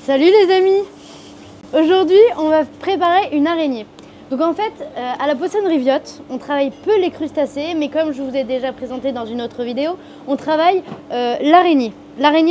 Salut les amis! Aujourd'hui, on va préparer une araignée. Donc en fait, à la poissonnerie Viotte, on travaille peu les crustacés, mais comme je vous ai déjà présenté dans une autre vidéo, on travaille l'araignée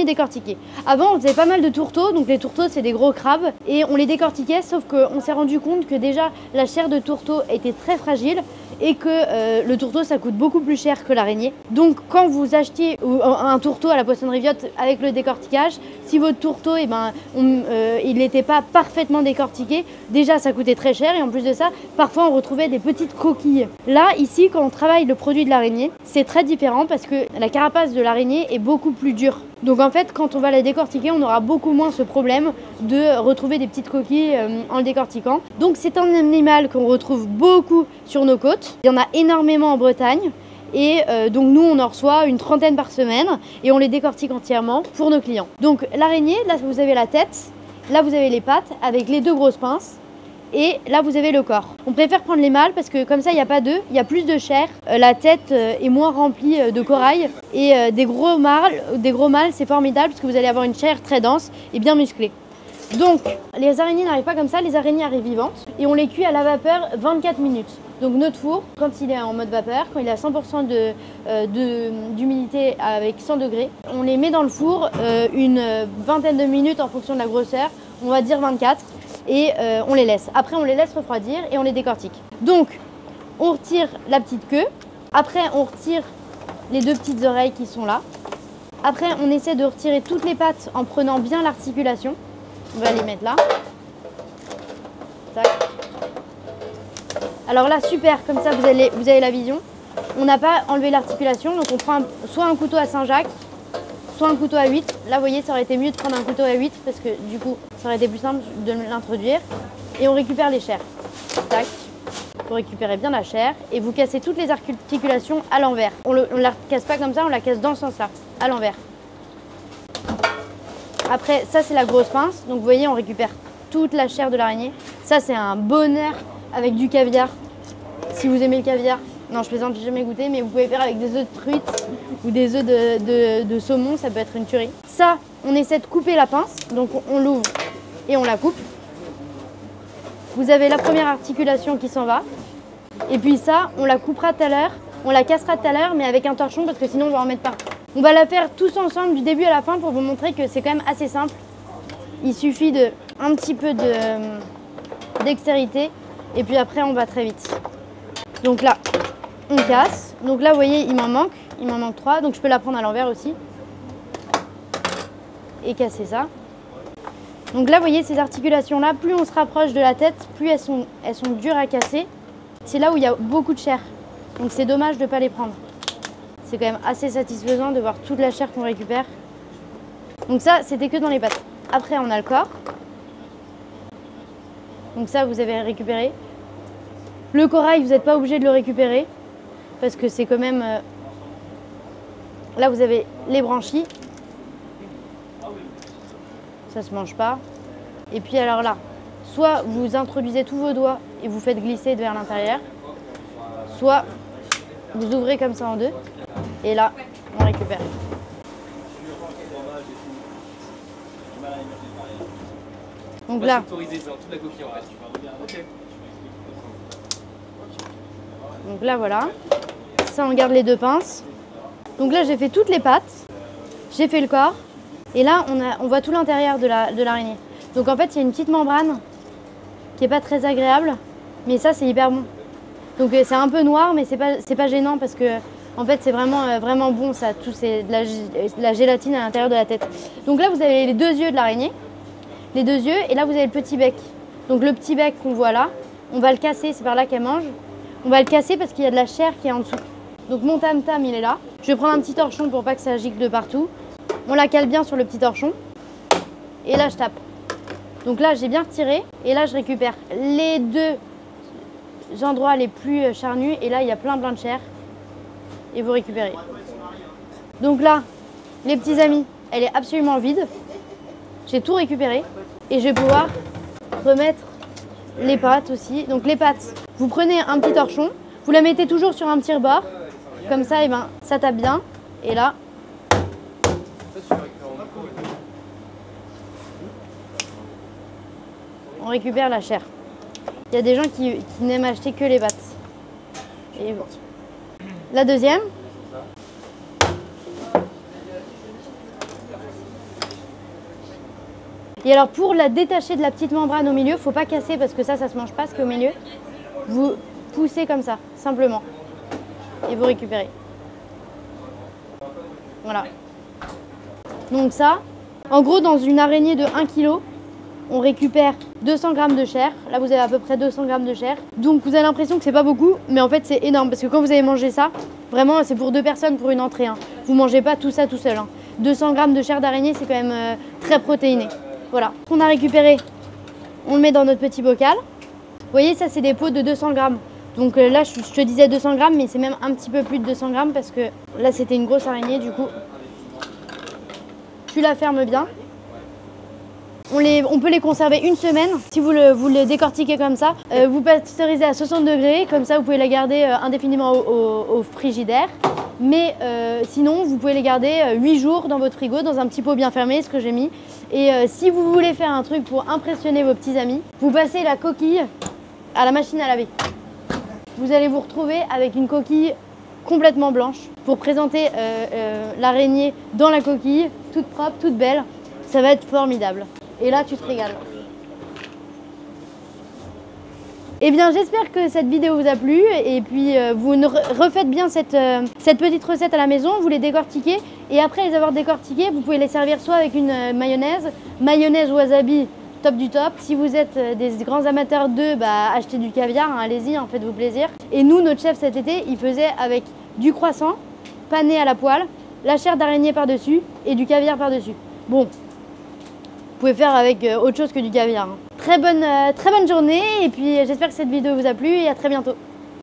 décortiquée. Avant, on faisait pas mal de tourteaux, donc les tourteaux c'est des gros crabes, et on les décortiquait, sauf qu'on s'est rendu compte que déjà la chair de tourteau était très fragile et que le tourteau ça coûte beaucoup plus cher que l'araignée. Donc quand vous achetiez un tourteau à la poissonnerie Viotte avec le décortiquage, si votre tourteau il n'était pas parfaitement décortiqué, déjà ça coûtait très cher et en plus de ça, parfois on retrouvait des petites coquilles. Là, ici, quand on travaille le produit de l'araignée, c'est très différent parce que la carapace de l'araignée est beaucoup plus dure. Donc en fait, quand on va la décortiquer, on aura beaucoup moins ce problème de retrouver des petites coquilles en le décortiquant. Donc c'est un animal qu'on retrouve beaucoup sur nos côtes. Il y en a énormément en Bretagne. Et donc nous on en reçoit une trentaine par semaine et on les décortique entièrement pour nos clients. Donc l'araignée, là vous avez la tête, là vous avez les pattes avec les deux grosses pinces. Et là vous avez le corps. On préfère prendre les mâles parce que comme ça il n'y a pas d'œufs, il y a plus de chair. La tête est moins remplie de corail. Et des gros mâles c'est formidable parce que vous allez avoir une chair très dense et bien musclée. Donc les araignées n'arrivent pas comme ça, les araignées arrivent vivantes. Et on les cuit à la vapeur 24 minutes. Donc notre four, quand il est en mode vapeur, quand il est à 100% d'humidité avec 100 degrés, on les met dans le four une vingtaine de minutes en fonction de la grosseur, on va dire 24. Et on les laisse. Après, on les laisse refroidir et on les décortique. Donc, on retire la petite queue. Après, on retire les deux petites oreilles qui sont là. Après, on essaie de retirer toutes les pattes en prenant bien l'articulation. On va les mettre là. Tac. Alors là, super, comme ça, vous avez la vision. On n'a pas enlevé l'articulation, donc on prend soit un couteau à Saint-Jacques, soit un couteau à 8. Là, vous voyez, ça aurait été mieux de prendre un couteau à 8 parce que du coup, ça aurait été plus simple de l'introduire. Et on récupère les chairs. Tac. Vous récupérez bien la chair et vous cassez toutes les articulations à l'envers. On ne la casse pas comme ça, on la casse dans ce sens-là, à l'envers. Après, ça, c'est la grosse pince. Donc, vous voyez, on récupère toute la chair de l'araignée. Ça, c'est un bonheur avec du caviar. Si vous aimez le caviar. Non, je plaisante, j'ai jamais goûté, mais vous pouvez faire avec des œufs de truite ou des œufs de saumon, ça peut être une tuerie. Ça, on essaie de couper la pince, donc on l'ouvre et on la coupe. Vous avez la première articulation qui s'en va. Et puis ça, on la coupera tout à l'heure, on la cassera tout à l'heure, mais avec un torchon parce que sinon on va en mettre partout. On va la faire tous ensemble du début à la fin pour vous montrer que c'est quand même assez simple. Il suffit de un petit peu de dextérité et puis après on va très vite. Donc là, on casse. Donc là, vous voyez, il m'en manque 3. Donc je peux la prendre à l'envers aussi. Et casser ça. Donc là, vous voyez, ces articulations-là, plus on se rapproche de la tête, plus elles sont dures à casser. C'est là où il y a beaucoup de chair. Donc c'est dommage de ne pas les prendre. C'est quand même assez satisfaisant de voir toute la chair qu'on récupère. Donc ça, c'était que dans les pattes. Après, on a le corps. Donc ça, vous avez récupéré. Le corail, vous n'êtes pas obligé de le récupérer. Parce que c'est quand même... Là, vous avez les branchies. Ça se mange pas. Et puis alors là, soit vous introduisez tous vos doigts et vous faites glisser vers l'intérieur, soit vous ouvrez comme ça en deux. Et là, on récupère. Donc là... Donc là, voilà. Ça, on garde les deux pinces. Donc là, j'ai fait toutes les pattes. J'ai fait le corps. Et là, on voit tout l'intérieur de l'araignée. Donc en fait, il y a une petite membrane qui n'est pas très agréable. Mais ça, c'est hyper bon. Donc c'est un peu noir, mais c'est pas gênant parce que en fait, c'est vraiment bon. Ça, c'est de la gélatine à l'intérieur de la tête. Donc là, vous avez les deux yeux de l'araignée. Les deux yeux. Et là, vous avez le petit bec. Donc le petit bec qu'on voit là, on va le casser. C'est par là qu'elle mange. On va le casser parce qu'il y a de la chair qui est en dessous. Donc mon tam-tam, il est là. Je vais prendre un petit torchon pour pas que ça gicle de partout. On la cale bien sur le petit torchon. Et là, je tape. Donc là, j'ai bien retiré. Et là, je récupère les deux endroits les plus charnus. Et là, il y a plein de chair. Et vous récupérez. Donc là, les petits amis, elle est absolument vide. J'ai tout récupéré. Et je vais pouvoir remettre les pattes aussi. Donc les pattes, vous prenez un petit torchon. Vous la mettez toujours sur un petit rebord. Comme ça, et ben, ça tape bien. Et là, on récupère la chair. Il y a des gens qui n'aiment acheter que les pattes. Et la deuxième. Et alors pour la détacher de la petite membrane au milieu, faut pas casser parce que ça se mange pas ce qui est au milieu. Vous poussez comme ça, simplement. Et vous récupérez. Voilà. Donc ça, en gros dans une araignée de 1 kg, on récupère 200 g de chair. Là vous avez à peu près 200 g de chair. Donc vous avez l'impression que c'est pas beaucoup, mais en fait c'est énorme. Parce que quand vous avez mangé ça, vraiment c'est pour 2 personnes pour une entrée. Hein. Vous mangez pas tout ça tout seul. Hein. 200 g de chair d'araignée, c'est quand même très protéiné. Voilà, ce qu'on a récupéré, on le met dans notre petit bocal. Vous voyez, ça c'est des pots de 200 grammes. Donc là, je te disais 200 grammes, mais c'est même un petit peu plus de 200 grammes parce que là, c'était une grosse araignée. Du coup, tu la fermes bien. On peut les conserver une semaine. Si vous le décortiquez comme ça, vous pasteurisez à 60 degrés. Comme ça, vous pouvez la garder indéfiniment au frigidaire. Mais sinon, vous pouvez les garder 8 jours dans votre frigo, dans un petit pot bien fermé, ce que j'ai mis. Et si vous voulez faire un truc pour impressionner vos petits amis, vous passez la coquille à la machine à laver. Vous allez vous retrouver avec une coquille complètement blanche pour présenter l'araignée dans la coquille, toute propre, toute belle. Ça va être formidable. Et là, tu te régales. Eh bien, j'espère que cette vidéo vous a plu et puis vous refaites bien cette petite recette à la maison, vous les décortiquez et après les avoir décortiqués, vous pouvez les servir soit avec une mayonnaise wasabi, top du top. Si vous êtes des grands amateurs d'œufs, bah, achetez du caviar, hein, allez-y, hein, faites-vous plaisir. Et nous, notre chef cet été, il faisait avec du croissant, pané à la poêle, la chair d'araignée par-dessus et du caviar par-dessus. Bon, vous pouvez faire avec autre chose que du caviar. Hein. Très bonne journée et puis j'espère que cette vidéo vous a plu et à très bientôt.